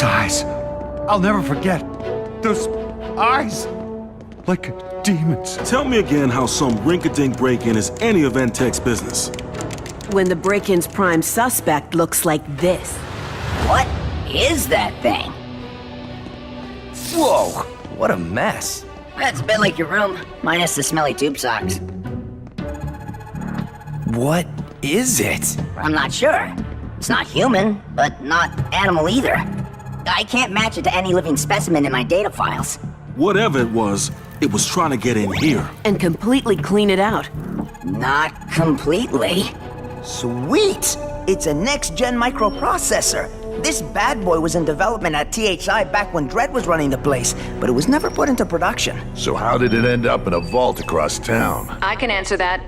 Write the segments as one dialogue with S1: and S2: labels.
S1: eyes. I'll never forget. Those eyes. Like demons.
S2: Tell me again how some rink-a-dink break-in is any of Entech's business.
S3: When the break-in's prime suspect looks like this.
S4: What is that thing?
S5: Whoa, what a mess.
S4: That's a bit like your room, minus the smelly tube socks.
S5: What is it?
S4: I'm not sure. It's not human, but not animal either. I can't match it to any living specimen in my data files.
S2: Whatever it was trying to get in here.
S3: And completely clean it out.
S4: Not completely.
S6: Sweet! It's a next-gen microprocessor. This bad boy was in development at THI back when Dredd was running the place, but it was never put into production.
S7: So how did it end up in a vault across town?
S8: I can answer that.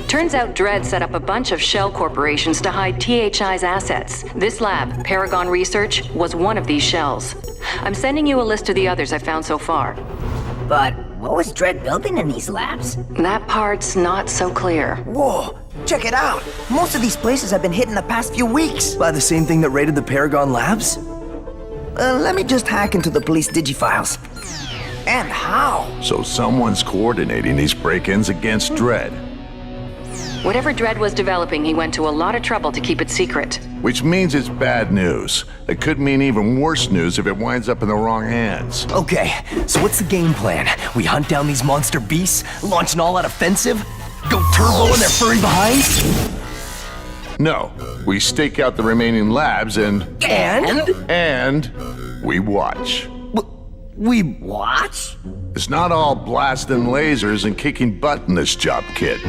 S8: Turns out Dredd set up a bunch of shell corporations to hide THI's assets. This lab, Paragon Research, was one of these shells. I'm sending you a list of the others I found so far.
S4: But what was Dredd building in these labs?
S8: That part's not so clear.
S6: Whoa! Check it out! Most of these places have been hit in the past few weeks.
S5: By the same thing that raided the Paragon Labs?
S6: Let me just hack into the police digifiles. And how?
S7: So someone's coordinating these break-ins against Dredd.
S8: Whatever Dredd was developing, he went to a lot of trouble to keep it secret.
S7: Which means it's bad news. It could mean even worse news if it winds up in the wrong hands.
S5: Okay, so what's the game plan? We hunt down these monster beasts, launch an all-out offensive, go turbo in their furry behinds?
S7: No, we stake out the remaining labs and we watch.
S5: We
S4: Watch?
S7: It's not all blasting lasers and kicking butt in this job, kid.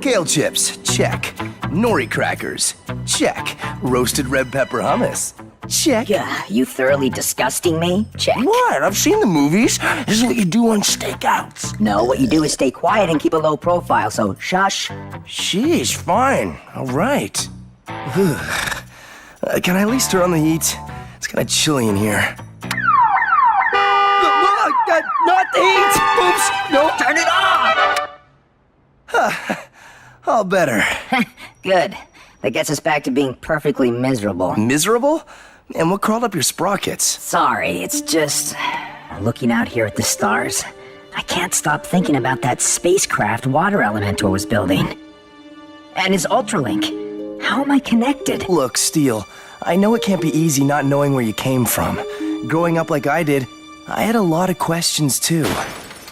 S5: Kale chips, check. Nori crackers, check. Roasted red pepper hummus, check.
S4: Yeah, you thoroughly disgusting me? Check.
S6: What? I've seen the movies. This is what you do on stakeouts.
S4: No, what you do is stay quiet and keep a low profile, so shush.
S6: Sheesh, fine. All right.
S5: Can I at least turn on the heat? It's kind of chilly in here. Not the heat! Oops! No,
S4: Turn it off!
S5: all better.
S4: Good. That gets us back to being perfectly miserable.
S5: Miserable? And what crawled up your sprockets?
S4: Sorry, it's just... looking out here at the stars. I can't stop thinking about that spacecraft Water Elementor was building. And his Ultralink. How am I connected?
S5: Look, Steel, I know it can't be easy not knowing where you came from. Growing up like I did, I had a lot of questions too.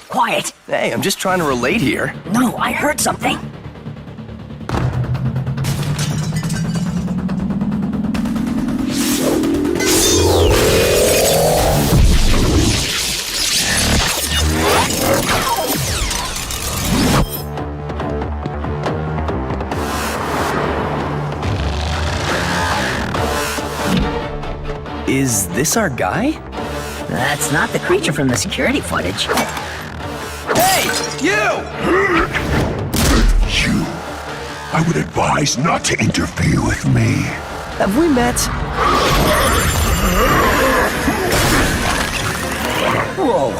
S4: Quiet!
S5: Hey, I'm just trying to relate here.
S4: No, I heard something.
S5: Is this our guy?
S4: That's not the creature from the security footage.
S5: Hey, you!
S9: You. I would advise not to interfere with me.
S5: Have we met? Whoa.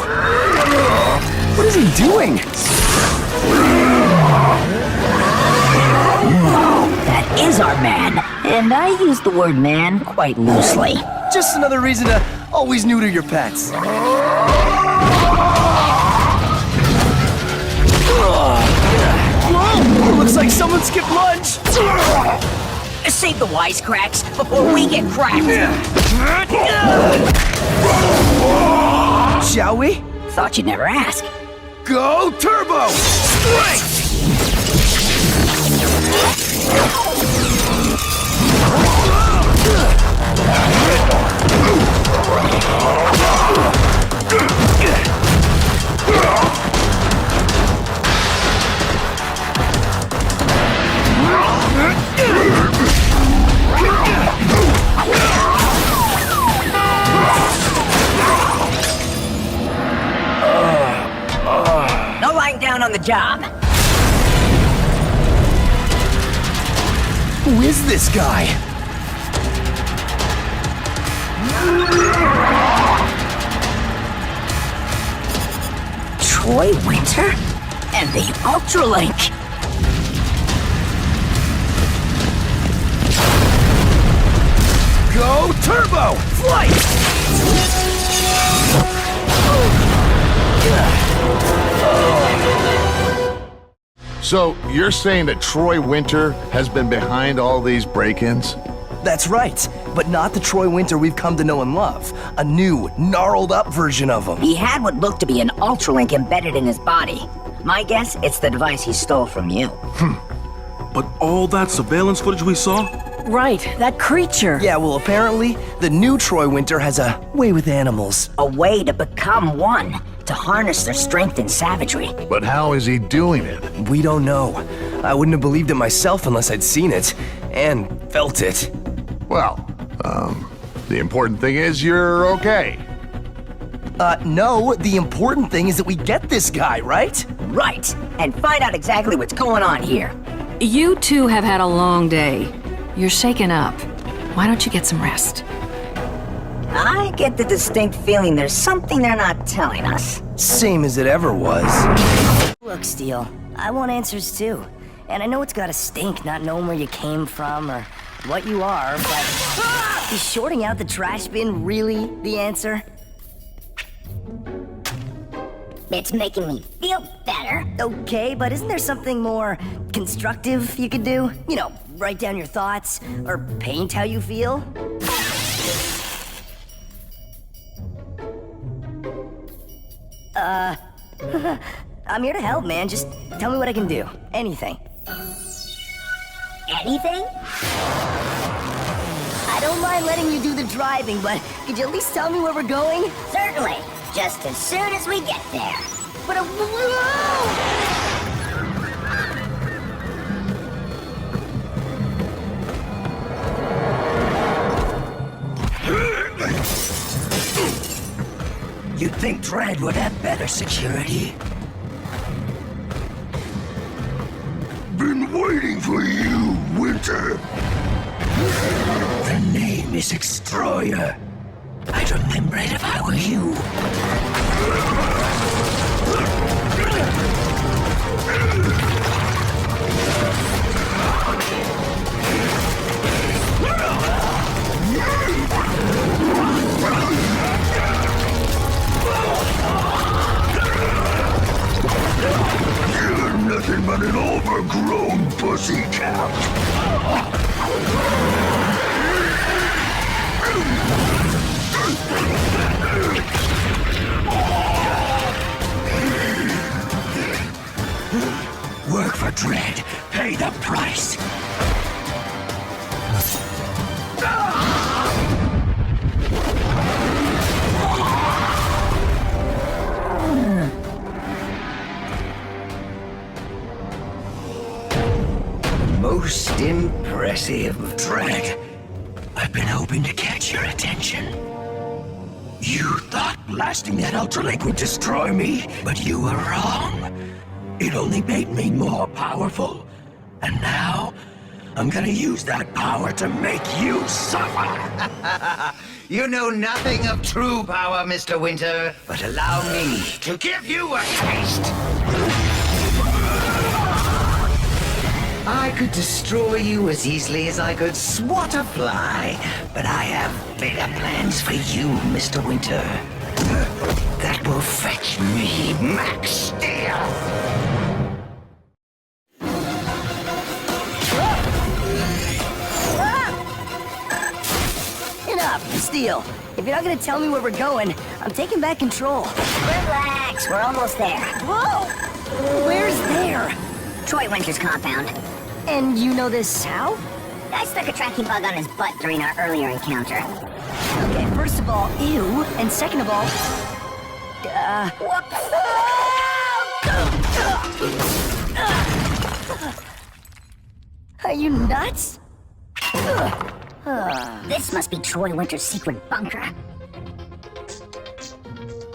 S5: What is he doing?
S4: That is our man. And I use the word man quite loosely.
S5: Just another reason to always neuter your pets. Whoa! Looks like someone skipped lunch.
S4: Save the wisecracks before we get cracked.
S5: Shall we?
S4: Thought you'd never ask.
S5: Go turbo! Strength!
S4: No lying down on the job.
S5: Who is this guy?
S4: Troy Winter? And the Ultralink.
S5: Go turbo! Flight!
S7: So, you're saying that Troy Winter has been behind all these break-ins?
S5: That's right, but not the Troy Winter we've come to know and love. A new, gnarled up version of him.
S4: He had what looked to be an Ultralink embedded in his body. My guess, it's the device he stole from you.
S2: But all that surveillance footage we saw?
S3: Right, that creature.
S5: Yeah, well, apparently, the new Troy Winter has a way with animals.
S4: A way to become one, to harness their strength and savagery.
S7: But how is he doing it?
S5: We don't know. I wouldn't have believed it myself unless I'd seen it and felt it.
S7: Well, the important thing is you're okay.
S5: No, the important thing is that we get this guy, right?
S4: Right, and find out exactly what's going on here.
S8: You two have had a long day. You're shaken up. Why don't you get some rest?
S4: I get the distinct feeling there's something they're not telling us.
S5: Same as it ever was.
S10: Look, Steel, I want answers too. And I know it's gotta stink not knowing where you came from or what you are, but... Is shorting out the trash bin really the answer?
S11: It's making me feel better.
S10: Okay, but isn't there something more constructive you could do? You know, write down your thoughts, or paint how you feel? I'm here to help, man. Just tell me what I can do. Anything.
S11: Anything?
S10: I don't mind letting you do the driving, but could you at least tell me where we're going?
S11: Certainly. Just as soon as we get there.
S10: But
S9: You'd think Dredd would have better security. Been waiting for you, Winter. The name is Extroyer. I'd remember it if I were you. You're nothing but an overgrown pussycat. Work for Dredd. Pay the price. Most impressive, Dredd. I've been hoping to catch your attention. You thought blasting that Ultralink would destroy me, but you were wrong. It only made me more powerful. And now, I'm gonna use that power to make you suffer!
S12: You know nothing of true power, Mr. Winter, but allow me to give you a taste! I could destroy you as easily as I could swat a fly, but I have bigger plans for you, Mr. Winter. That will fetch me Max Steel!
S10: enough, Steel. If you're not gonna tell me where we're going, I'm taking back control.
S11: Relax, we're almost there.
S10: Whoa! Where's there?
S11: Troy Winter's compound.
S10: And you know this how?
S11: I stuck a tracking bug on his butt during our earlier encounter.
S10: Okay, first of all, ew. And second of all... Are you nuts?
S11: This must be Troy Winter's secret bunker.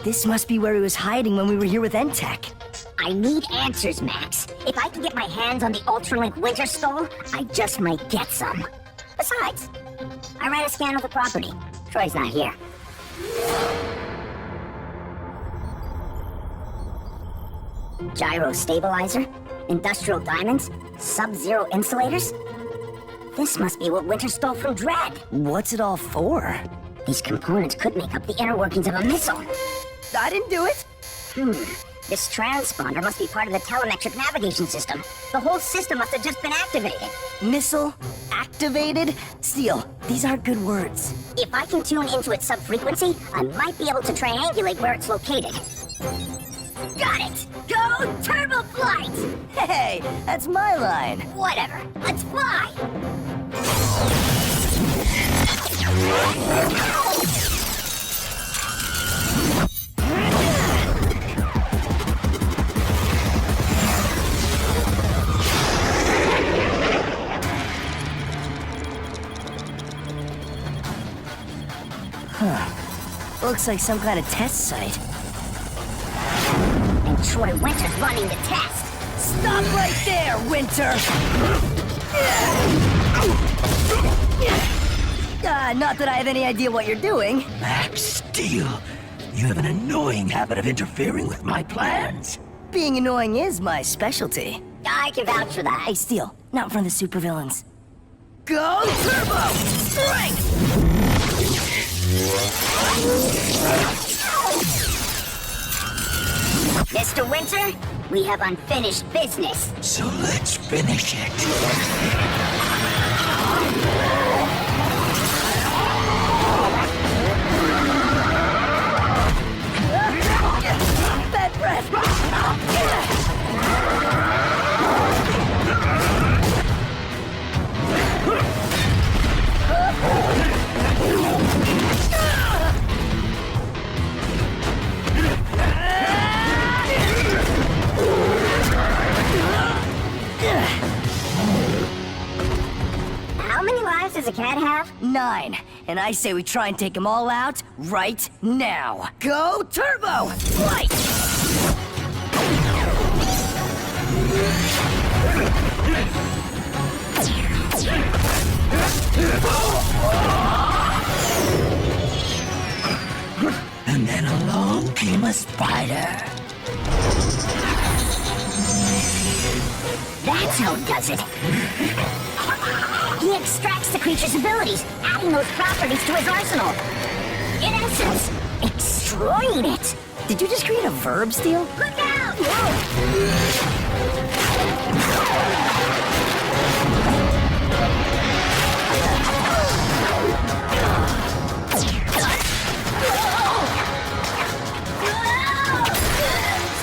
S10: This must be where he was hiding when we were here with Entech.
S11: I need answers, Max. If I can get my hands on the Ultralink Winter stole, I just might get some. Besides, I ran a scan of the property. Troy's not here. Gyro stabilizer, industrial diamonds, sub-zero insulators. This must be what Winter stole from Dread.
S10: What's it all for?
S11: These components could make up the inner workings of a missile.
S10: I didn't do it.
S11: This transponder must be part of the telemetric navigation system. The whole system must have just been activated.
S10: Missile? Activated? Steel, these aren't good words.
S11: If I can tune into its subfrequency, I might be able to triangulate where it's located. Got it! Go Turbo Flight!
S10: Hey, that's my line.
S11: Whatever, let's fly!
S10: Looks like some kind of test site.
S11: And Troy Winter's running the test.
S10: Stop right there, Winter! Not that I have any idea what you're doing.
S9: Max Steel, you have an annoying habit of interfering with my plans.
S10: Being annoying is my specialty.
S11: I can vouch for that.
S10: Hey, Steel, not in front of the supervillains. Go Turbo! Strength!
S11: Mr. Winter, we have unfinished business.
S9: So let's finish it.
S10: Bad breath!
S11: How many lives does a cat have?
S10: 9. And I say we try and take them all out right now. Go Turbo! Flight!
S9: And then along came a spider.
S11: That's how it does it. He extracts the creature's abilities, adding those properties to his arsenal. In essence, destroying it.
S10: Did you just create a verb, Steel?
S11: Look out!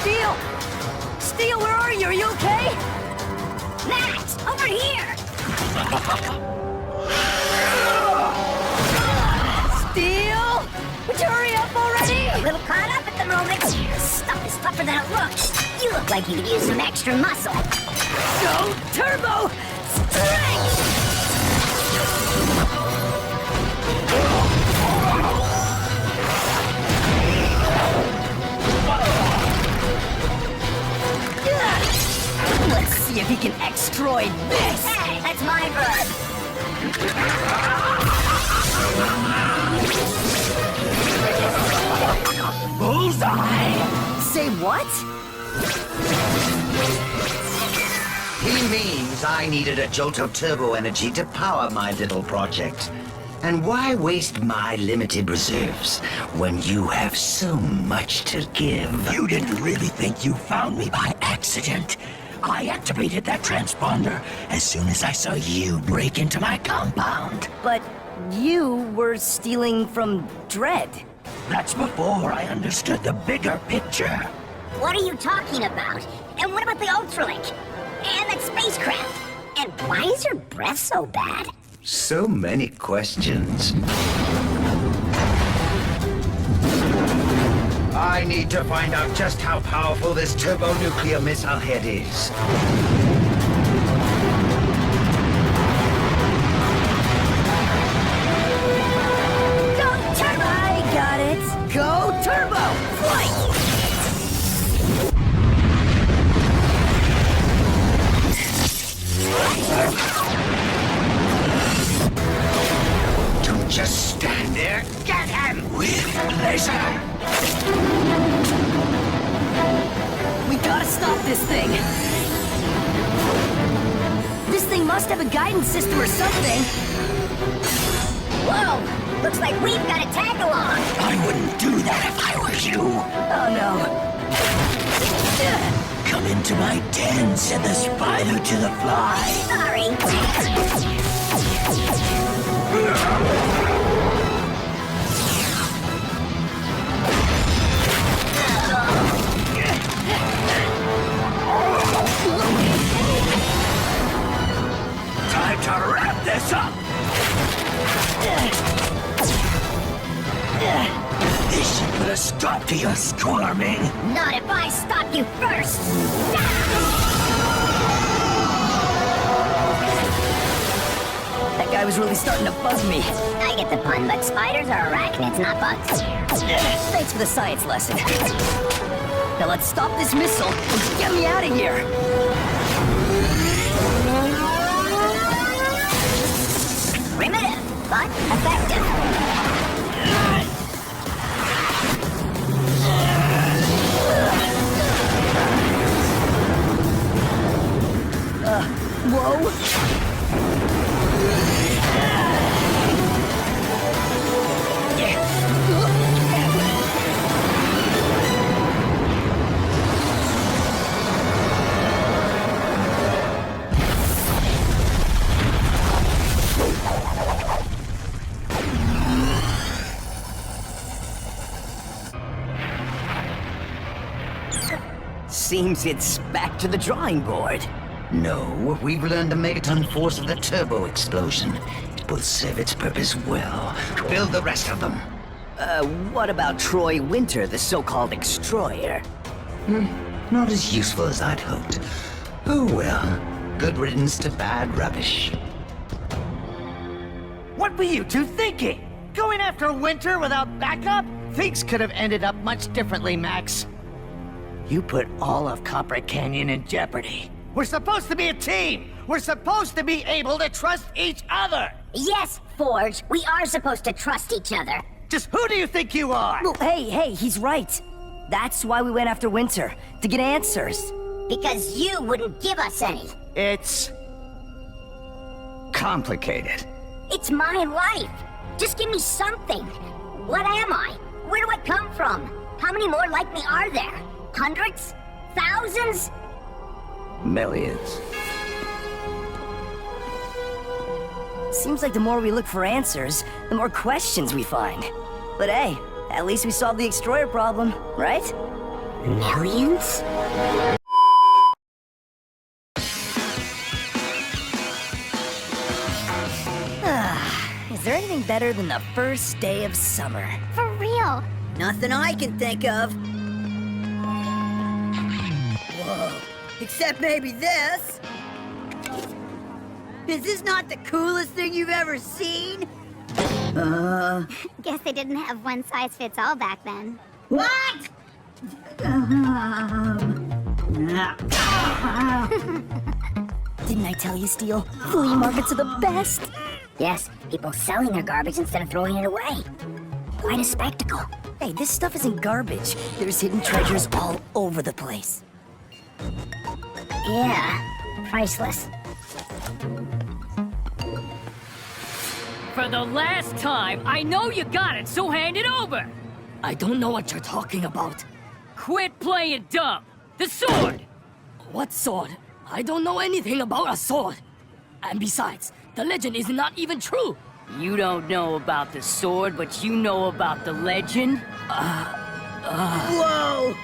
S10: Steel! Steel, where are you? Are you okay?
S11: Max, over here!
S10: Steel! Would you hurry up already?
S11: A little caught up at the moment. Stuff is tougher than it looks. You look like you could use some extra muscle.
S10: Go Turbo! Strength! Let's see if he can extroid this!
S11: Hey, that's my verb.
S9: Bullseye!
S10: Say what?
S12: He means I needed a jolt of turbo energy to power my little project. And why waste my limited reserves when you have so much to give?
S9: You didn't really think you found me by accident. I activated that transponder as soon as I saw you break into my compound.
S10: But you were stealing from Dread.
S9: That's before I understood the bigger picture.
S11: What are you talking about? And what about the Ultralink? And that spacecraft? And why is your breath so bad?
S12: So many questions. I need to find out just how powerful this turbonuclear missile head is.
S10: Go Turbo! I got it! Go Turbo! Flight!
S12: Don't just stand there. Get him!
S9: With pleasure.
S10: We gotta stop this thing! This thing must have a guidance system or something.
S11: Whoa! Looks like we've got a tag along.
S9: I wouldn't do that if I were you.
S10: Oh no.
S9: Come into my den, said the spider to the fly.
S11: Sorry.
S9: Time to wrap this up. This should put a stop to your squirming.
S11: Not if I stop you first.
S10: That guy was really starting to bug me.
S11: I get the pun, but spiders are arachnids, not bugs.
S10: Thanks for the science lesson. Now let's stop this missile and get me out of here.
S11: Primitive, but effective.
S10: Whoa.
S6: Seems it's back to the drawing board.
S12: No, we've learned the megaton force of the turbo explosion. It will serve its purpose well. Build the rest of them.
S6: What about Troy Winter, the so-called Extroyer?
S12: Not as useful as I'd hoped. Oh well. Good riddance to bad rubbish.
S13: What were you two thinking? Going after Winter without backup? Things could have ended up much differently, Max. You put all of Copper Canyon in jeopardy. We're supposed to be a team! We're supposed to be able to trust each other!
S11: Yes, Forge, we are supposed to trust each other.
S13: Just who do you think you are?
S10: Well, hey, he's right. That's why we went after Winter, to get answers.
S11: Because you wouldn't give us any.
S13: It's complicated.
S11: It's my life. Just give me something. What am I? Where do I come from? How many more like me are there? Hundreds? Thousands?
S6: Millions.
S10: Seems like the more we look for answers, the more questions we find. But hey, at least we solved the Extroyer problem, right?
S11: Millions?
S10: Is there anything better than the first day of summer?
S11: For real.
S10: Nothing I can think of. Whoa. Except maybe this. Is this not the coolest thing you've ever seen?
S11: Guess they didn't have one size fits all back then.
S10: What? Didn't I tell you, Steel? Flea markets are the best.
S11: Yes, people selling their garbage instead of throwing it away. Quite a spectacle.
S10: Hey, this stuff isn't garbage. There's hidden treasures all over the place.
S11: Yeah, priceless.
S14: For the last time, I know you got it, so hand it over!
S5: I don't know what you're talking about.
S14: Quit playing dumb! The sword!
S5: What sword? I don't know anything about a sword. And besides, the legend is not even true.
S14: You don't know about the sword, but you know about the legend?
S10: Whoa!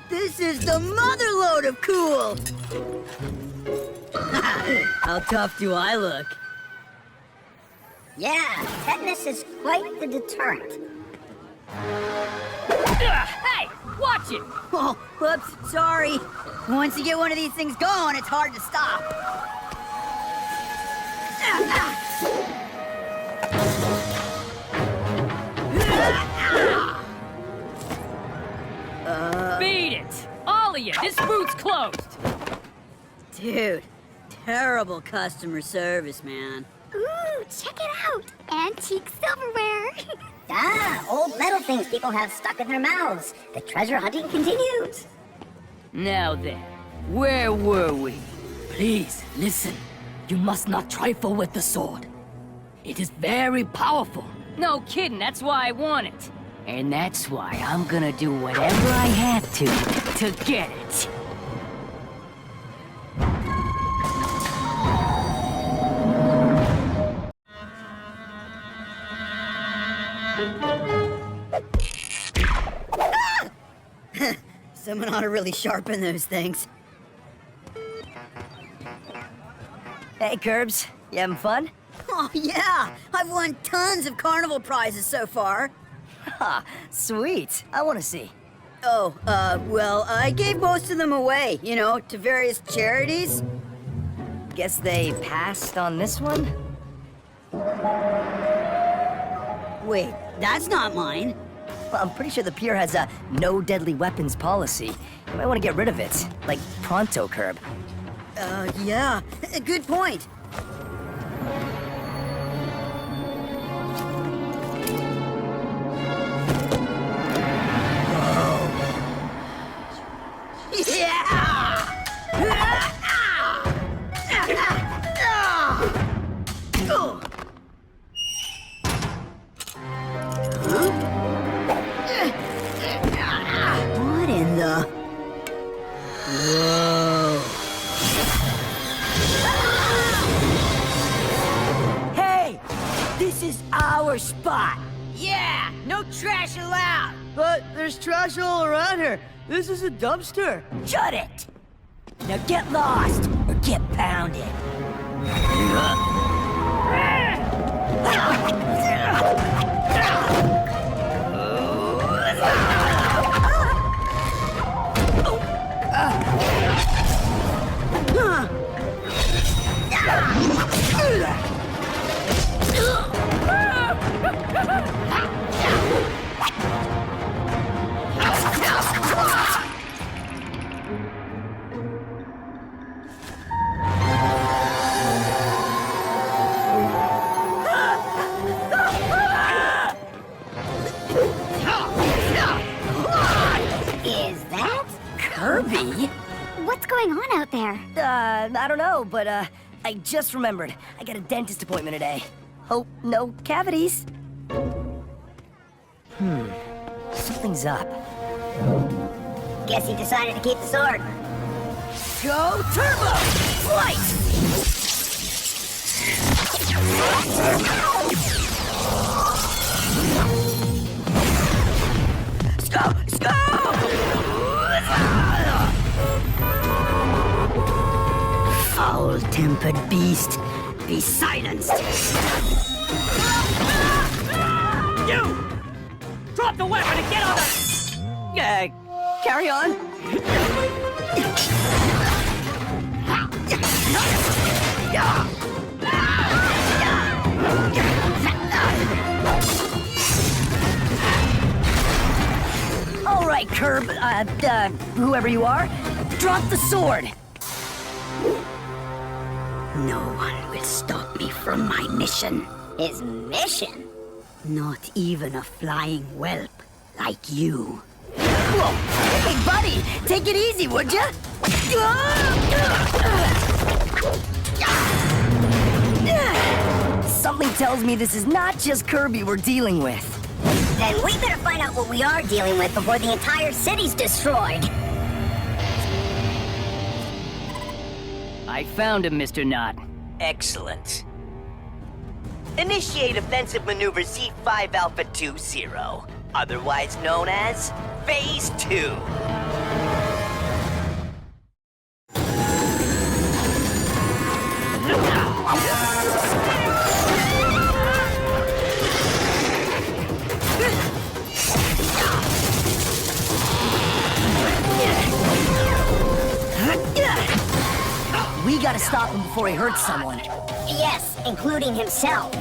S10: This is the motherload of cool! How tough do I look?
S11: Yeah, tetanus is quite the deterrent.
S14: Hey, watch it!
S10: Oh, whoops, sorry. Once you get one of these things going, it's hard to stop.
S14: Beat it! All of you, this booth's closed!
S10: Dude, terrible customer service, man.
S11: Ooh, check it out! Antique silverware! Old metal things people have stuck in their mouths. The treasure hunting continues.
S14: Now then, where were we? Please, listen. You must not trifle with the sword. It is very powerful. No kidding, that's why I want it. And that's why I'm gonna do whatever I have to get it.
S15: Someone ought to really sharpen those things.
S10: Hey, Curbs. You having fun?
S15: Oh, yeah! I've won tons of carnival prizes so far.
S10: Ha! Sweet. I want to see.
S15: Oh, well, I gave most of them away, you know, to various charities.
S10: Guess they passed on this one?
S15: Wait, that's not mine.
S10: Well, I'm pretty sure the pier has a no deadly weapons policy. You might want to get rid of it. Like, pronto, Curb.
S15: Yeah. Good point. What in the... Whoa.
S14: Hey! This is our spot!
S13: Yeah! No trash allowed! But there's trash all around here. This is a dumpster.
S14: Shut it! Now get lost, or get pounded.
S11: Is that
S10: Kirby?
S11: What's going on out there?
S10: I don't know, but, I just remembered. I got a dentist appointment today. Hope no cavities. Something's up.
S11: Guess he decided to keep the sword.
S14: Go Turbo! Flight!
S15: Foul-tempered beast, be silenced.
S14: You! Drop the weapon and get on the...
S10: Carry on. All right, Curb, whoever you are, drop the sword.
S15: No one will stop me from my mission.
S11: His mission?
S15: Not even a flying whelp like you.
S10: Whoa! Hey, buddy, take it easy, would ya? Something tells me this is not just Kirby we're dealing with.
S11: Then we better find out what we are dealing with before the entire city's destroyed.
S14: I found him, Mr. Knott.
S5: Excellent. Initiate offensive maneuver Z5 Alpha 20, otherwise known as Phase 2.
S10: We gotta stop him before he hurts someone.
S11: Yes, including himself.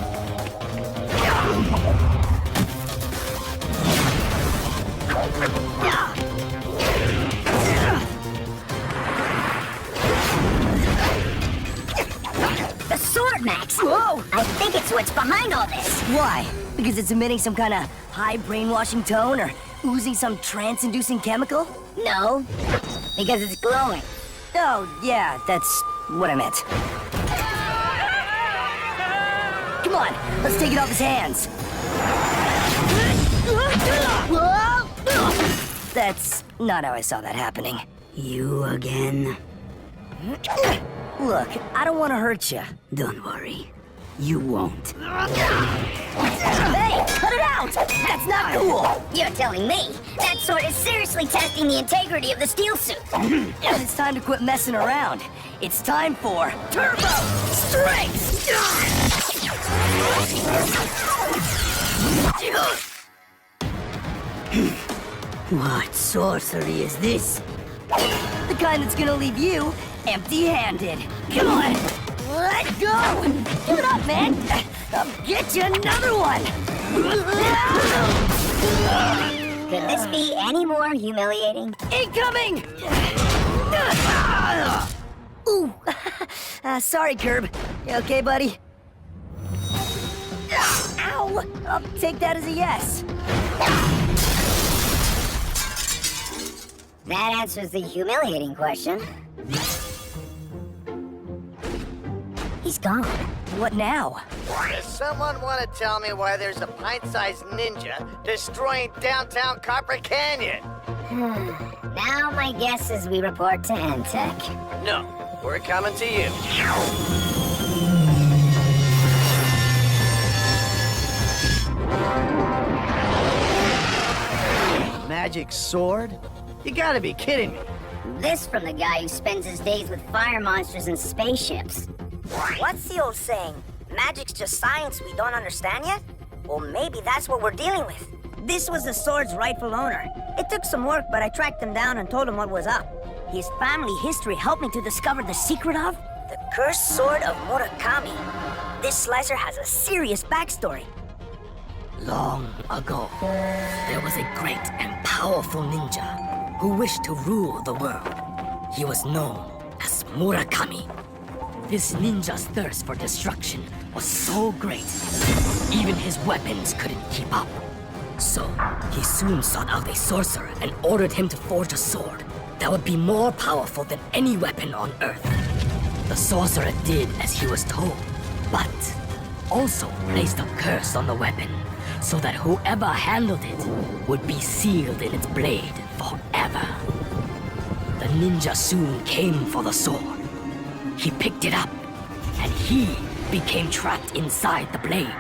S11: The sword, Max!
S10: Whoa!
S11: I think it's what's behind all this.
S10: Why? Because it's emitting some kind of high brainwashing tone or oozing some trance-inducing chemical?
S11: No, because it's glowing.
S10: Oh, yeah, that's
S4: what I meant. Come on, let's take it off his hands. That's not how I saw that happening.
S10: You again?
S4: Look, I don't want to hurt you.
S10: Don't worry. You won't.
S4: Hey, cut it out! That's not cool!
S11: You're telling me that sword is seriously testing the integrity of the steel suit.
S4: It's time to quit messing around. It's time for Turbo Strength!
S10: What sorcery is this?
S4: The kind that's gonna leave you empty-handed. Come on! Let go! Give it up, man! I'll get you another one!
S11: Could this be any more humiliating?
S4: Incoming! Ooh! Sorry, Curb. You okay, buddy? Ow! I'll take that as a yes.
S11: That answers the humiliating question. He's gone.
S4: What now?
S13: Does someone want to tell me why there's a pint-sized ninja destroying downtown Copper Canyon?
S11: Now my guess is we report to Antec.
S13: No, we're coming to you. Magic sword? You gotta be kidding me.
S11: This from the guy who spends his days with fire monsters and spaceships.
S16: What's the old saying? Magic's just science we don't understand yet? Well, maybe that's what we're dealing with. This was the sword's rightful owner. It took some work, but I tracked him down and told him what was up. His family history helped me to discover the secret of the cursed sword of Murakami. This slicer has a serious backstory.
S14: Long ago, there was a great and powerful ninja who wished to rule the world. He was known as Murakami. This ninja's thirst for destruction was so great, even his weapons couldn't keep up. So, he soon sought out a sorcerer and ordered him to forge a sword that would be more powerful than any weapon on Earth. The sorcerer did as he was told, but also placed a curse on the weapon, so that whoever handled it would be sealed in its blade forever. The ninja soon came for the sword. He picked it up, and he became trapped inside the blade.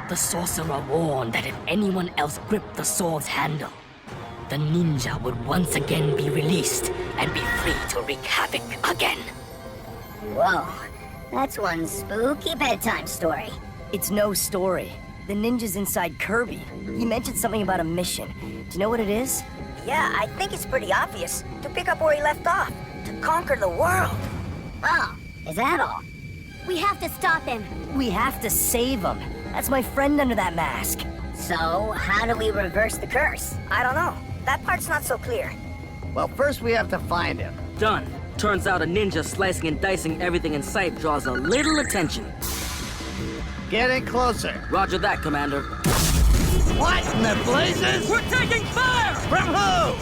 S14: The sorcerer warned that if anyone else gripped the sword's handle, the ninja would once again be released and be free to wreak havoc again.
S11: Whoa, that's one spooky bedtime story.
S4: It's no story. The ninja's inside Kirby. He mentioned something about a mission. Do you know what it is?
S16: Yeah, I think it's pretty obvious. To pick up where he left off. To conquer the world.
S11: Oh, is that all? We have to stop him.
S4: We have to save him. That's my friend under that mask.
S11: So, how do we reverse the curse?
S16: I don't know. That part's not so clear.
S13: Well, first we have to find him.
S17: Done. Turns out a ninja slicing and dicing everything in sight draws a little attention.
S13: Getting closer.
S17: Roger that, Commander.
S13: What in the blazes?
S17: We're taking fire!
S13: From who?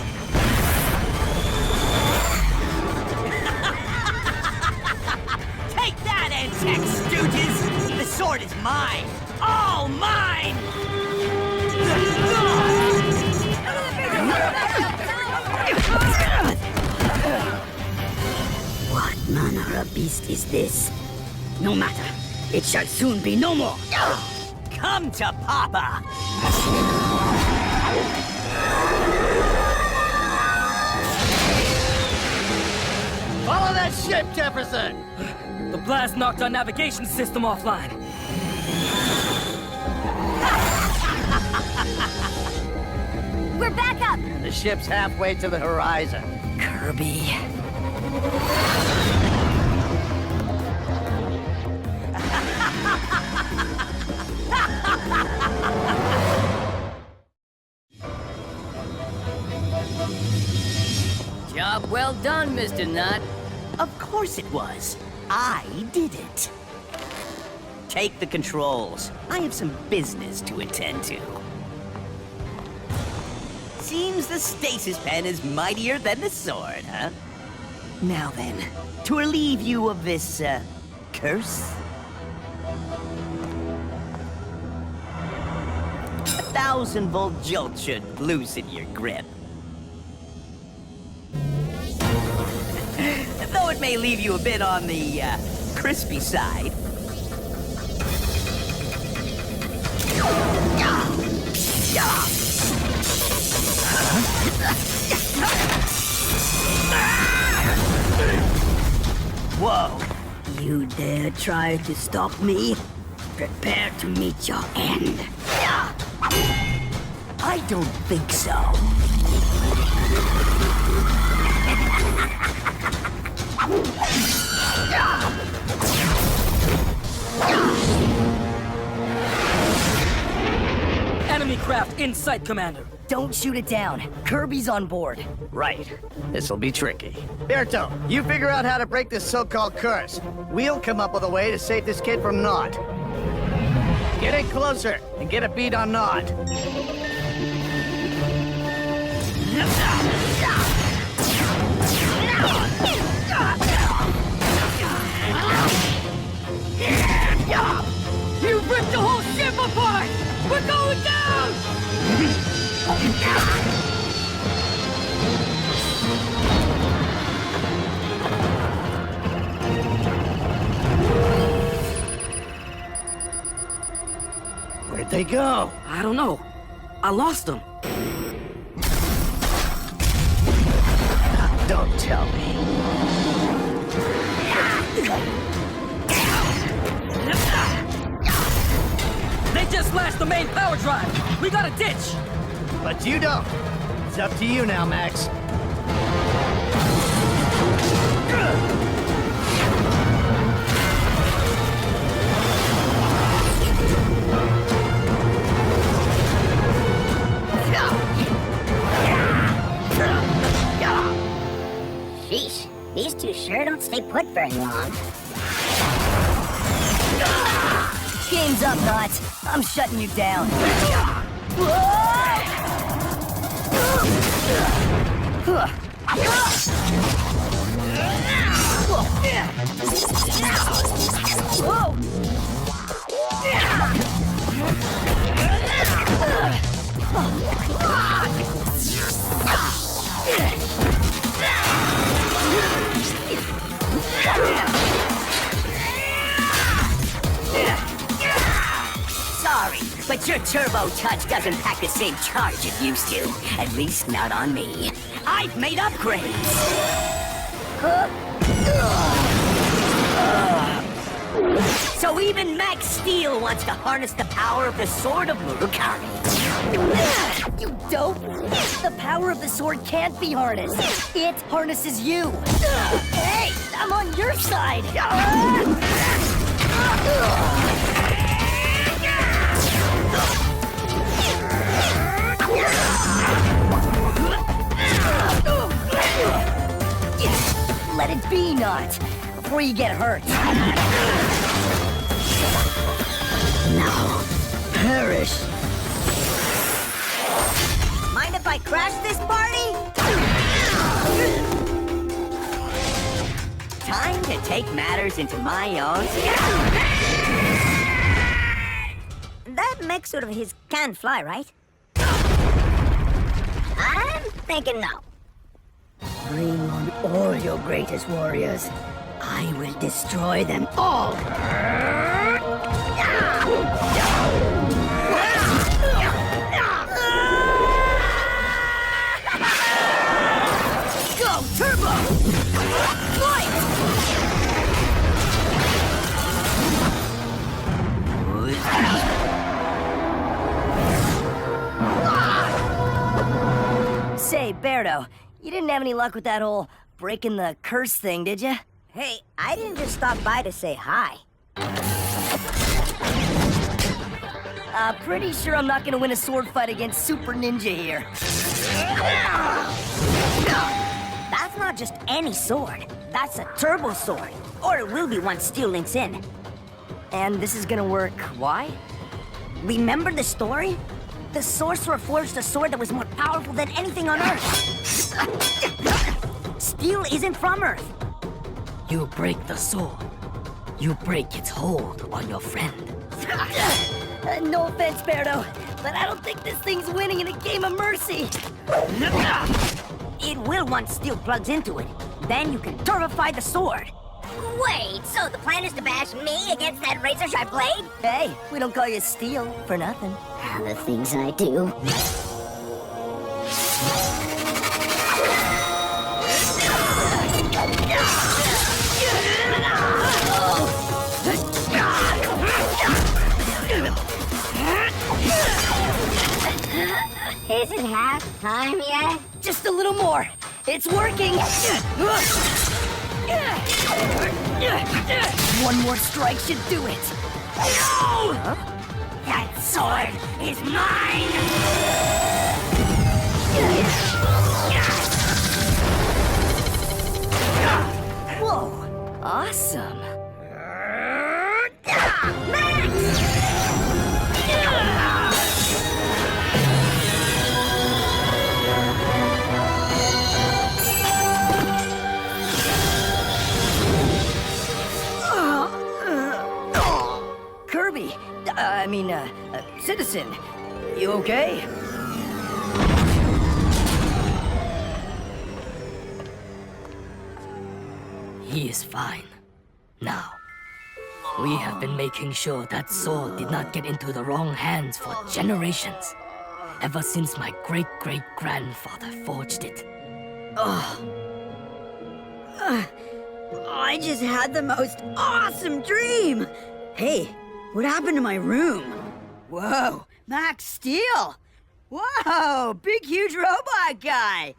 S18: Take that, Antec, stooges! The sword is mine! All mine!
S10: What manner of beast is this? No matter. It shall soon be no more.
S18: Come to Papa!
S13: Follow that ship, Jefferson!
S17: The blast knocked our navigation system offline.
S11: We're back up!
S13: The ship's halfway to the horizon.
S4: Kirby.
S14: Job well done, Mr. Nut.
S18: Of course it was. I did it. Take the controls. I have some business to attend to. Seems the stasis pen is mightier than the sword, huh? Now then, to relieve you of this, curse? 1,000-volt jolt should loosen your grip. Though it may leave you a bit on the, crispy side.
S10: Whoa! You dare try to stop me? Prepare to meet your end.
S18: I don't think so.
S17: Enemy craft in sight, Commander.
S4: Don't shoot it down. Kirby's on board.
S13: Right. This'll be tricky. Berto, you figure out how to break this so-called curse. We'll come up with a way to save this kid from Nod. Get in closer and get a beat on Nod.
S14: You ripped the whole ship apart! We're going down!
S13: Where'd they go?
S17: I don't know. I lost them.
S13: Don't tell me.
S17: They just slashed the main power drive. We got a ditch.
S13: But you don't. It's up to you now, Max.
S11: Sheesh, these two sure don't stay put very long.
S4: Game's up, Knot. I'm shutting you down.
S18: Sorry, but your turbo touch doesn't pack the same charge it used to. At least not on me. I've made upgrades. So even Max Steel wants to harness the power of the Sword of Murukami.
S4: You dope! The power of the sword can't be harnessed. It harnesses you. Hey, I'm on your side. Let it be, Knot, before you get hurt.
S11: Now, perish.
S16: Mind if I crash this party?
S18: Time to take matters into my own.
S16: That mech suit of his can fly, right? I'm thinking no.
S10: Bring on all your greatest warriors. I will destroy them all.
S18: Go, Turbo! Fight!
S4: Say, Berto, you didn't have any luck with that whole breaking the curse thing, did you?
S16: Hey, I didn't just stop by to say hi.
S4: Pretty sure I'm not gonna win a sword fight against Super Ninja here.
S16: That's not just any sword. That's a turbo sword. Or it will be once Steel links in.
S4: And this is gonna work, why?
S16: Remember the story? The sorcerer forged a sword that was more powerful than anything on Earth. Steel isn't from Earth.
S14: You break the sword. You break its hold on your friend.
S10: No offense, Berto, but I don't think this thing's winning in a game of mercy.
S16: It will once Steel plugs into it. Then you can turfify the sword.
S11: Wait, so the plan is to bash me against that razor-sharp blade?
S10: Hey, we don't call you Steel for nothing.
S11: The things I do. Is it half time yet?
S10: Just a little more. It's working. One more strike should do it.
S11: No! Huh? That sword is mine!
S10: Whoa, awesome. Kirby, Citizen, you okay?
S14: He is fine. Now, we have been making sure that sword did not get into the wrong hands for generations. Ever since my great-great-grandfather forged it.
S15: I just had the most awesome dream! Hey, what happened to my room? Whoa, Max Steel! Whoa, big huge robot guy!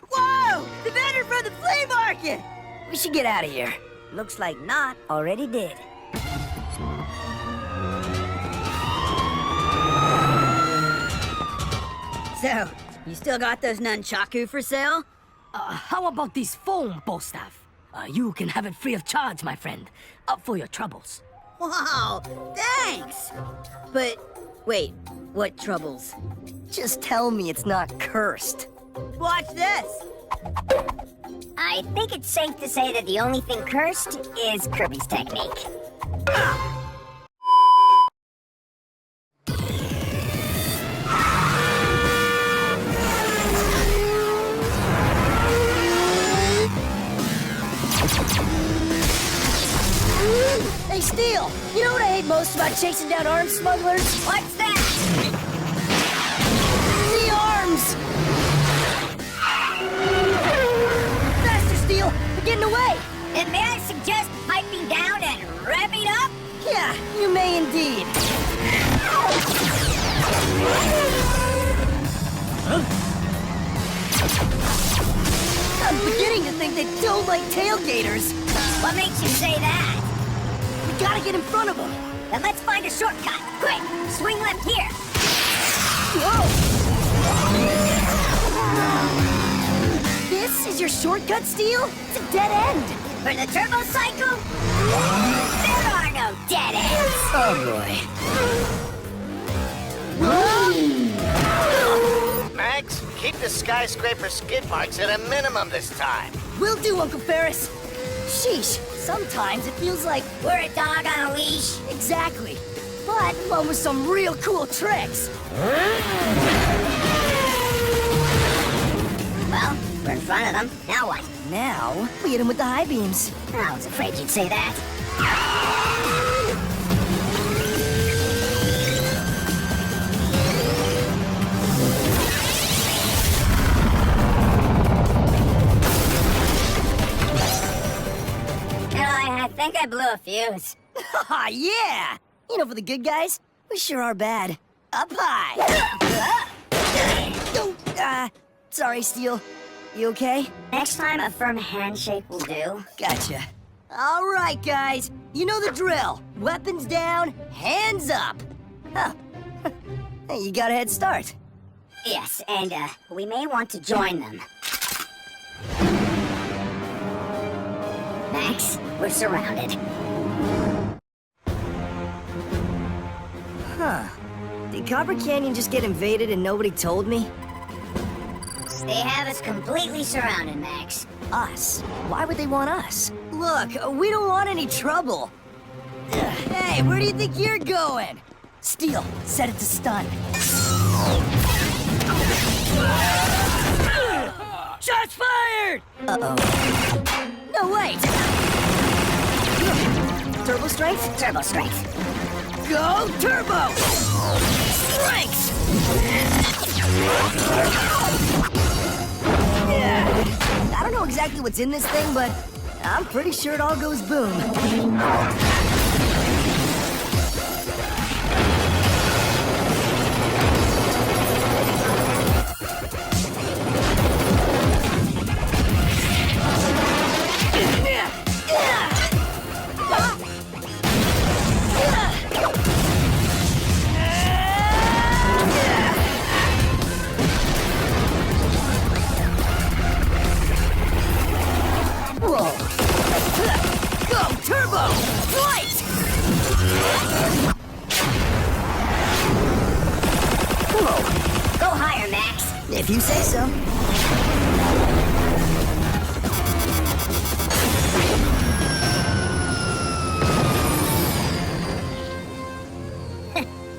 S15: Whoa, the vendor from the flea market!
S10: We should get out of here.
S16: Looks like not already did.
S15: So, you still got those nunchaku for sale?
S14: How about this phone, Bostaff? You can have it free of charge, my friend. Up for your troubles.
S15: Wow, thanks! But, wait, what troubles?
S10: Just tell me it's not cursed.
S15: Watch this!
S11: I think it's safe to say that the only thing cursed is Kirby's technique.
S10: Hey, Steel! You know what I hate most about chasing down arms smugglers?
S11: What's that?
S10: The arms! Faster, Steel! They're getting away!
S11: And may I suggest piping down and revving up?
S10: Yeah, you may indeed. I'm beginning to think they don't like tailgaters.
S11: What makes you say that?
S10: We gotta get in front of them.
S11: Then let's find a shortcut. Quick, swing left here.
S10: Whoa! This is your shortcut, Steel? It's a dead end.
S11: For the turbo cycle? There are no dead ends.
S10: Oh boy.
S13: Max, keep the skyscraper skid marks at a minimum this time.
S10: Will do, Uncle Ferris. Sheesh, sometimes it feels like
S11: we're a dog on a leash.
S10: Exactly. But one with some real cool tricks.
S11: Well, we're in front of them. Now what?
S10: Now, we hit them with the high beams.
S11: I was afraid you'd say that. I think I blew a fuse.
S10: Haha, yeah! You know, for the good guys, we sure are bad. Up high! Oh, sorry, Steel. You okay?
S11: Next time, a firm handshake will do.
S10: Gotcha. All right, guys. You know the drill. Weapons down, hands up. Huh. Hey, you got a head start.
S11: Yes, and, we may want to join them. Max, we're surrounded.
S10: Huh. Did Copper Canyon just get invaded and nobody told me?
S11: They have us completely surrounded, Max.
S10: Us? Why would they want us? Look, we don't want any trouble. Hey, where do you think you're going? Steel, set it to stun. Shots fired! Uh-oh. No, wait! Turbo strength?
S11: Turbo strength.
S10: Go turbo! Strength! I don't know exactly what's in this thing, but I'm pretty sure it all goes boom. Whoa! Go turbo! Flight! Whoa!
S11: Go higher, Max.
S10: If you say so.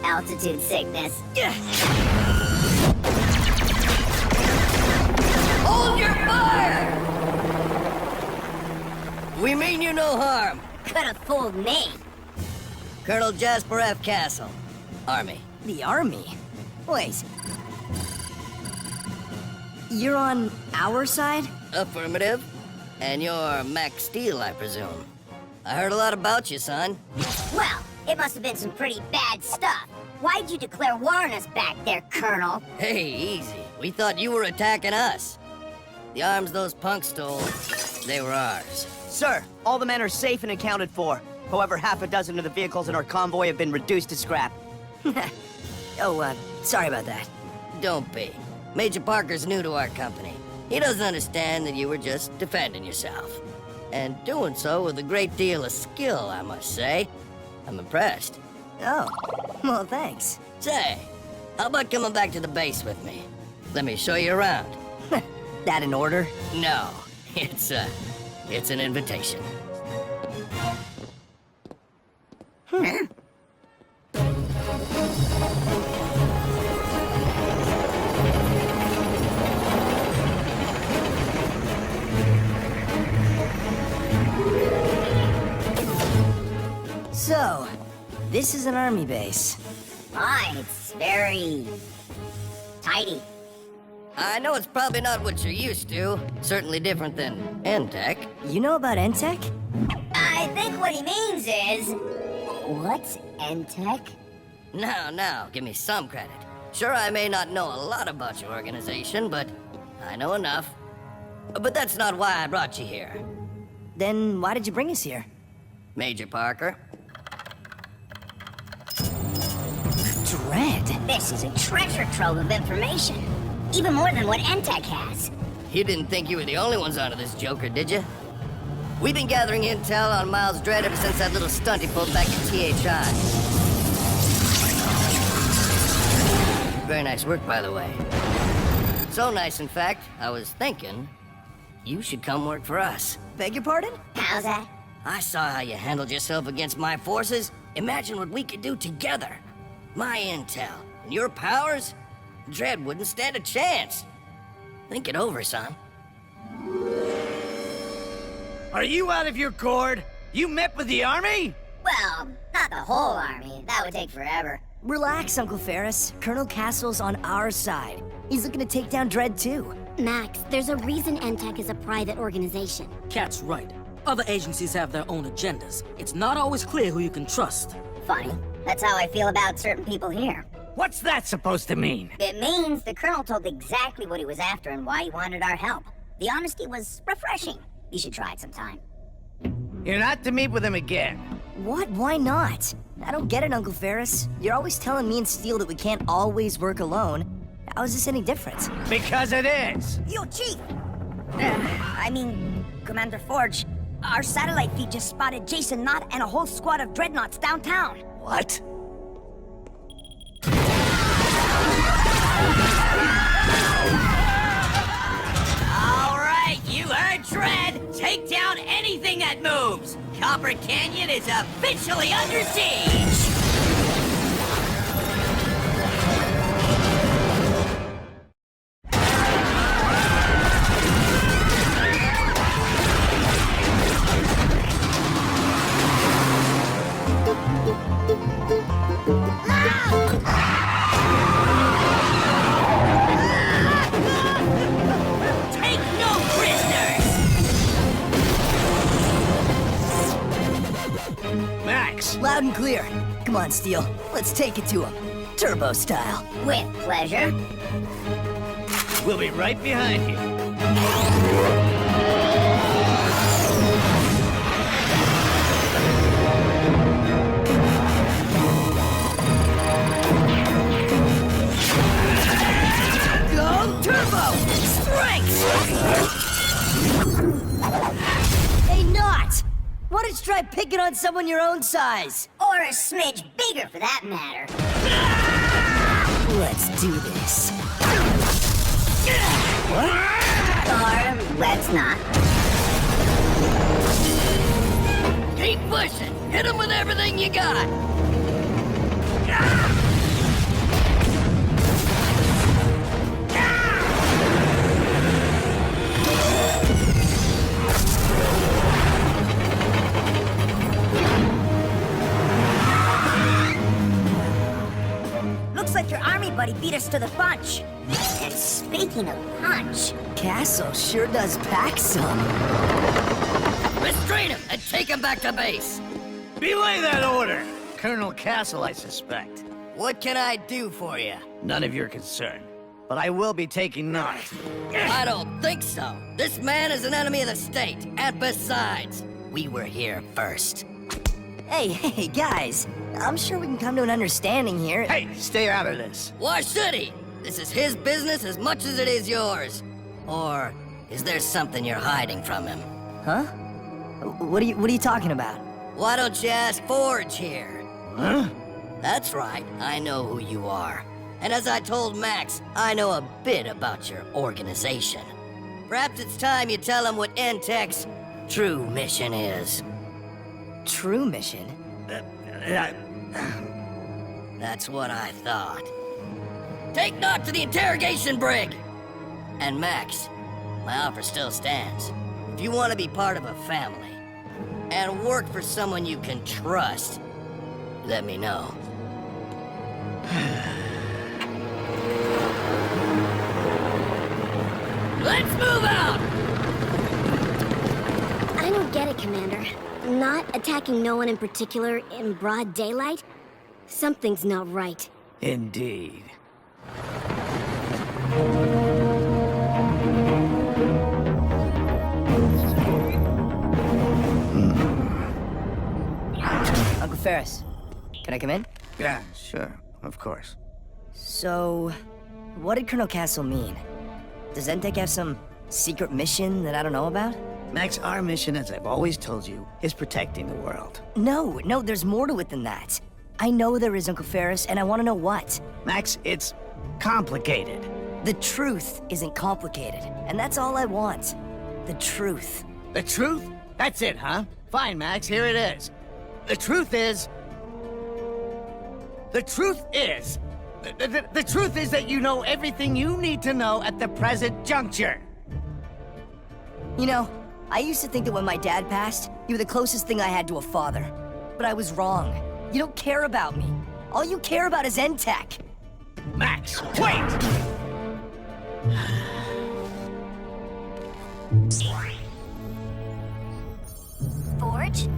S11: Altitude sickness.
S10: Hold your fire! We mean you no harm.
S11: Could have fooled me.
S10: Colonel Jasper F. Castle. Army. The Army? Wait. You're on our side? Affirmative. And you're Max Steel, I presume. I heard a lot about you, son.
S11: Well, it must have been some pretty bad stuff. Why'd you declare war on us back there, Colonel?
S10: Hey, easy. We thought you were attacking us. The arms those punks stole, they were ours.
S6: Sir, all the men are safe and accounted for. However, half a dozen of the vehicles in our convoy have been reduced to scrap.
S10: Sorry about that. Don't be. Major Parker's new to our company. He doesn't understand that you were just defending yourself. And doing so with a great deal of skill, I must say. I'm impressed. Oh, well, thanks. Say, how about coming back to the base with me? Let me show you around. That in order? No, it's an invitation. So, this is an army base.
S11: Fine, it's very... tidy.
S10: I know it's probably not what you're used to. Certainly different than Entech. You know about Entech?
S11: I think what he means is... What's Entech?
S10: Now, give me some credit. Sure, I may not know a lot about your organization, but I know enough. But that's not why I brought you here. Then why did you bring us here? Major Parker. Dread?
S11: This is a treasure trove of information. Even more than what Entech has.
S10: You didn't think you were the only ones onto this joker, did you? We've been gathering intel on Miles Dread ever since that little stunt he pulled back at THI. Very nice work, by the way. So nice, in fact, I was thinking you should come work for us. Beg your pardon?
S11: How's that?
S10: I saw how you handled yourself against my forces. Imagine what we could do together. My intel and your powers, Dread wouldn't stand a chance. Think it over, son.
S13: Are you out of your gourd? You met with the army?
S11: Well, not the whole army. That would take forever.
S10: Relax, Uncle Ferris. Colonel Castle's on our side. He's looking to take down Dread, too.
S11: Max, there's a reason Entech is a private organization.
S17: Cat's right. Other agencies have their own agendas. It's not always clear who you can trust.
S11: Funny. That's how I feel about certain people here.
S13: What's that supposed to mean?
S11: It means the Colonel told exactly what he was after and why he wanted our help. The honesty was refreshing. You should try it sometime.
S13: You're not to meet with him again.
S10: What? Why not? I don't get it, Uncle Ferris. You're always telling me and Steel that we can't always work alone. How is this any different?
S13: Because it is!
S16: Yo, Chief! Commander Forge, our satellite feed just spotted Jason Knott and a whole squad of dreadnoughts downtown.
S13: What?
S18: All right, you heard Dread! take down anything that moves! Copper Canyon is officially under siege! Take no prisoners!
S13: Max!
S10: Loud and clear. Come on, Steel. Let's take it to him. Turbo style.
S11: With pleasure.
S13: We'll be right behind you.
S10: Go turbo! Strength! Hey, Not! Why don't you try picking on someone your own size?
S11: Or a smidge bigger for that matter.
S10: Let's do this.
S11: Or let's not.
S14: Keep pushing. Hit him with everything you got.
S11: Looks like your army buddy beat us to the punch. And speaking of punch...
S10: Castle sure does pack some.
S14: Restrain him and take him back to base.
S13: Belay that order! Colonel Castle, I suspect.
S18: What can I do for you?
S13: None of your concern. But I will be taking Not.
S14: I don't think so. This man is an enemy of the state. And besides, we were here first.
S10: Hey, guys. I'm sure we can come to an understanding here.
S13: Hey, stay out of this.
S14: Why should he? This is his business as much as it is yours. Or is there something you're hiding from him?
S10: Huh? What are you talking about?
S14: Why don't you ask Forge here?
S13: Huh?
S14: That's right, I know who you are. And as I told Max, I know a bit about your organization. Perhaps it's time you tell him what N-Tech's true mission is.
S10: True mission?
S14: That's what I thought. Take Not to the interrogation brig! And Max, my offer still stands. If you want to be part of a family, and work for someone you can trust, let me know. Let's move out!
S11: I don't get it, Commander. Not attacking no one in particular in broad daylight? Something's not right.
S13: Indeed.
S10: Uncle Ferris, can I come in?
S13: Yeah, sure. Of course.
S10: So, what did Colonel Castle mean? Does N-Tech have some secret mission that I don't know about?
S13: Max, our mission, as I've always told you, is protecting the world.
S10: No, there's more to it than that. I know there is, Uncle Ferris, and I want to know what.
S13: Max, it's complicated.
S10: The truth isn't complicated, and that's all I want. The truth.
S13: The truth? That's it, huh? Fine, Max, here it is. The truth is... The truth is that you know everything you need to know at the present juncture.
S10: You know, I used to think that when my dad passed, you were the closest thing I had to a father. But I was wrong. You don't care about me. All you care about is N-Tech.
S13: Max, wait!
S11: Forge?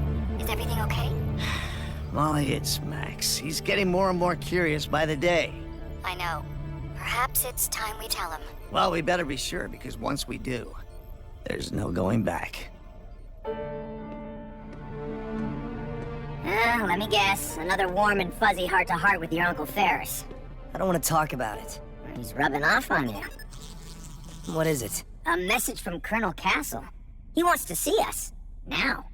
S11: Is everything okay?
S13: Molly, it's Max. He's getting more and more curious by the day.
S11: I know. Perhaps it's time we tell him.
S13: Well, we better be sure, because once we do, there's no going back.
S11: Let me guess. Another warm and fuzzy heart-to-heart with your Uncle Ferris.
S10: I don't want to talk about it.
S11: He's rubbing off on you.
S10: What is it?
S11: A message from Colonel Castle. He wants to see us. Now.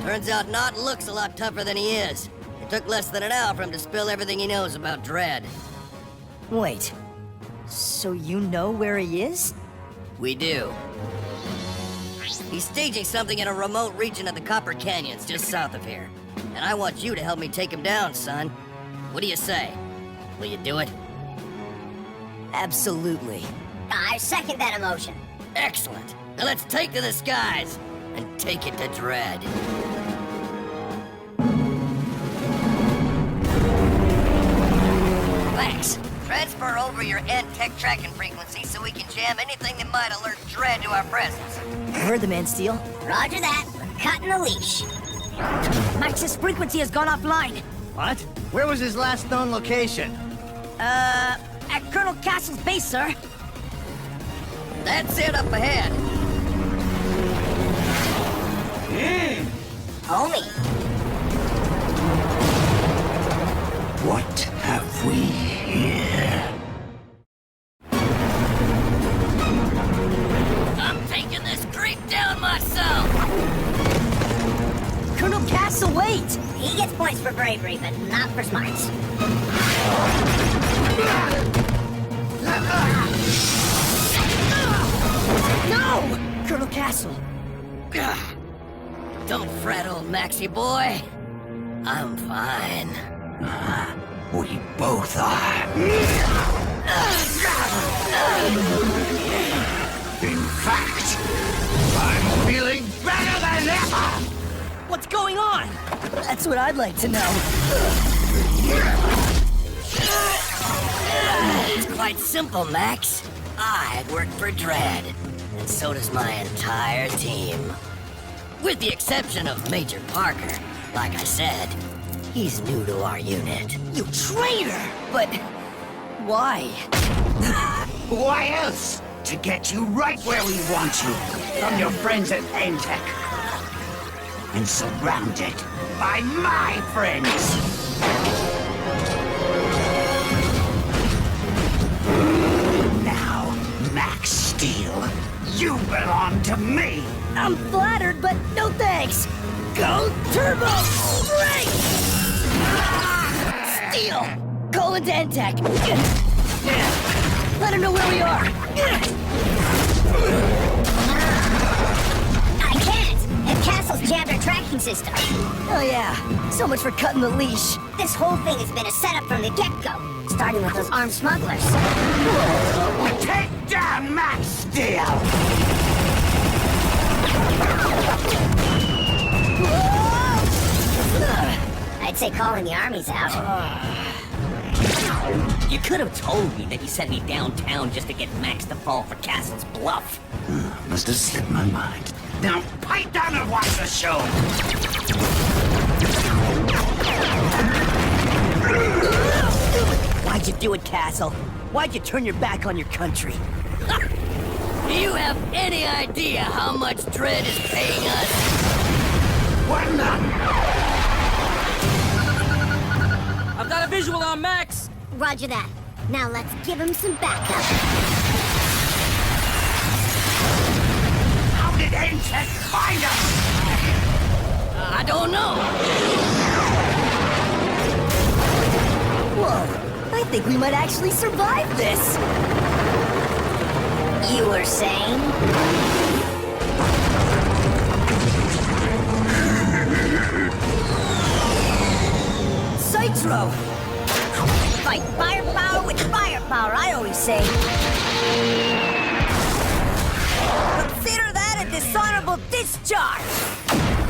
S14: Turns out Not looks a lot tougher than he is. It took less than an hour for him to spill everything he knows about Dread.
S10: Wait, So you know where he is?
S18: We do. He's staging something in a remote region of the Copper Canyons, just south of here. And I want you to help me take him down, son. What do you say? Will you do it?
S10: Absolutely.
S11: I second that emotion.
S18: Excellent. Now let's take to the skies and take it to Dread. Max, transfer over your N-Tech tracking frequency so we can jam anything that might alert Dread to our presence.
S10: I heard the man, Steel.
S11: Roger that. We're cutting the leash.
S10: Max's frequency has gone offline.
S13: What? Where was his last known location?
S10: At Colonel Castle's base, sir.
S18: That's it up ahead.
S11: Homie.
S12: What have we here?
S18: I'm taking this creep down myself.
S10: Colonel Castle, wait!
S11: He gets points for bravery, but not for smarts.
S10: No! Colonel Castle.
S18: Don't fret, old Maxie boy. I'm fine.
S12: We both are. In fact, I'm feeling better than ever!
S10: What's going on? That's what I'd like to know.
S18: It's quite simple, Max. I work for Dread, and so does my entire team. With the exception of Major Parker. Like I said, he's new to our unit.
S10: You traitor! But why?
S12: Why else? To get you right where we want you, from your friends at N-Tech. And surrounded by my friends. Now, Max Steel, you belong to me.
S10: I'm flattered, but no thanks. Go Turbo Strike! Steel, call into N-Tech. Let him know where we are.
S11: I can't! If Castle's jammed our tracking system.
S10: Oh yeah, so much for cutting the leash.
S11: This whole thing has been a setup from the get-go. Starting with those armed smugglers.
S12: Take down Max Steel!
S11: I'd say calling the armies out.
S18: You could have told me that you sent me downtown just to get Max to fall for Castle's bluff.
S12: Must have slipped my mind. Now pipe down and watch the show!
S10: Why'd you do it, Castle? Why'd you turn your back on your country?
S18: Do you have any idea how much Dread is paying us?
S12: We're not!
S17: I've got a visual on Max.
S11: Roger that. Now let's give him some backup.
S12: How did N-Tech find us?
S18: I don't know.
S10: Whoa, I think we might actually survive this.
S11: You were saying?
S10: Citro! Fight firepower with firepower, I always say. Consider that a dishonorable discharge!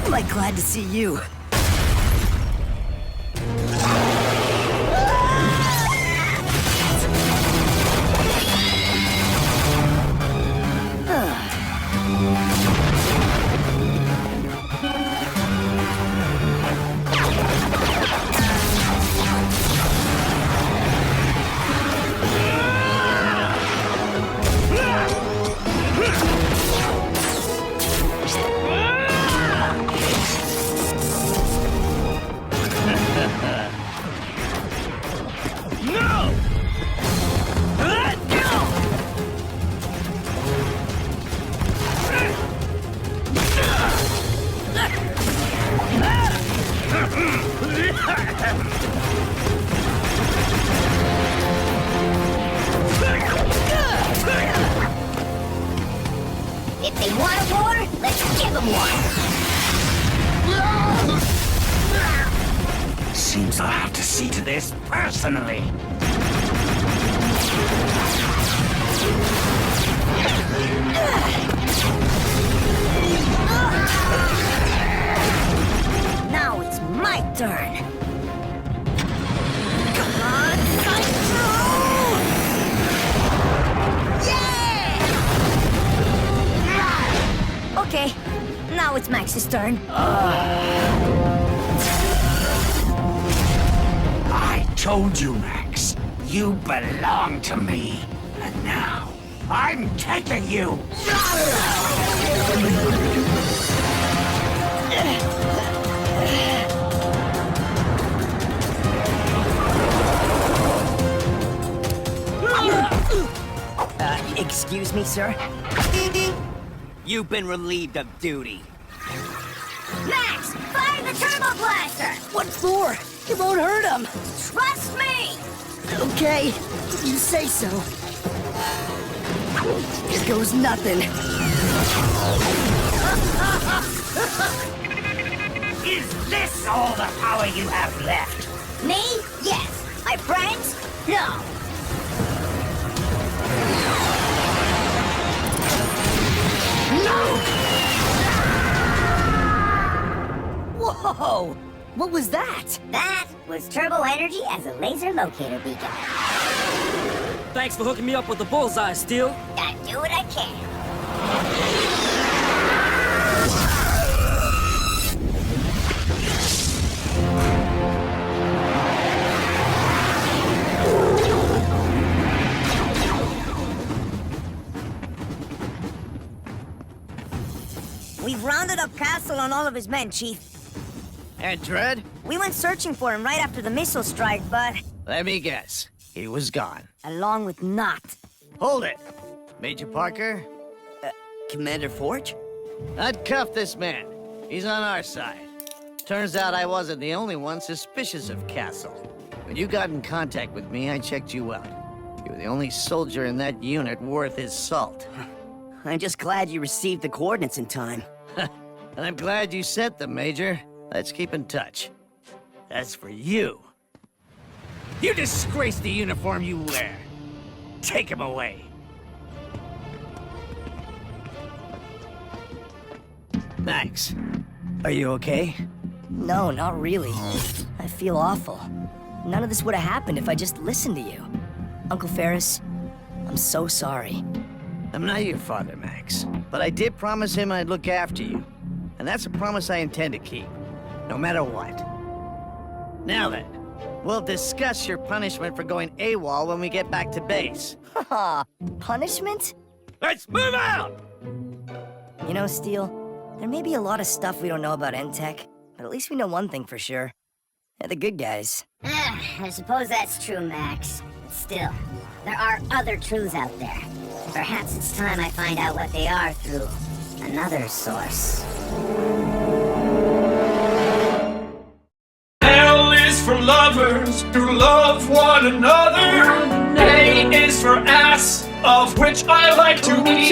S10: Am I glad to see you?
S11: If they want a war, let's give them one.
S12: Seems I'll have to see to this personally.
S16: Now it's my turn. Come on, Cyclone! Yeah! Okay, now it's Max's turn.
S12: I told you, Max. You belong to me. And now, I'm taking you.
S10: Excuse me, sir? You've been relieved of duty.
S11: Max, fire the turbo blaster!
S10: What for? It won't hurt him.
S11: Trust me!
S10: Okay, you say so. Here goes nothing.
S12: Is this all the power you have left?
S11: Me? Yes. My friends? No.
S10: Whoa! What was that?
S11: That was turbo energy as a laser locator beacon.
S17: Thanks for hooking me up with the bullseye, Steel.
S11: Gotta do what I can.
S16: We've rounded up Castle and all of his men, Chief.
S13: And Dredd?
S16: We went searching for him right after the missile strike, but...
S13: Let me guess. He was gone.
S16: Along with Knot.
S13: Hold it! Major Parker?
S10: Commander Forge?
S13: I'd cuff this man. He's on our side. Turns out I wasn't the only one suspicious of Castle. When you got in contact with me, I checked you out. You were the only soldier in that unit worth his salt.
S10: I'm just glad you received the coordinates in time.
S13: And I'm glad you sent them, Major. Let's keep in touch. As for you... You disgrace the uniform you wear. Take him away. Max, are you okay?
S10: No, not really. I feel awful. None of this would have happened if I just listened to you. Uncle Ferris, I'm so sorry.
S13: I'm not your father, Max. But I did promise him I'd look after you. And that's a promise I intend to keep. No matter what. Now then, we'll discuss your punishment for going AWOL when we get back to base.
S10: Haha, punishment?
S13: Let's move out!
S10: You know, Steel, there may be a lot of stuff we don't know about N-Tech, but at least we know one thing for sure. They're the good guys.
S11: I suppose that's true, Max. But still, there are other truths out there. Perhaps it's time I find out what they are through another source.
S19: L is for lovers who love one another. A is for ass, of which I like to eat.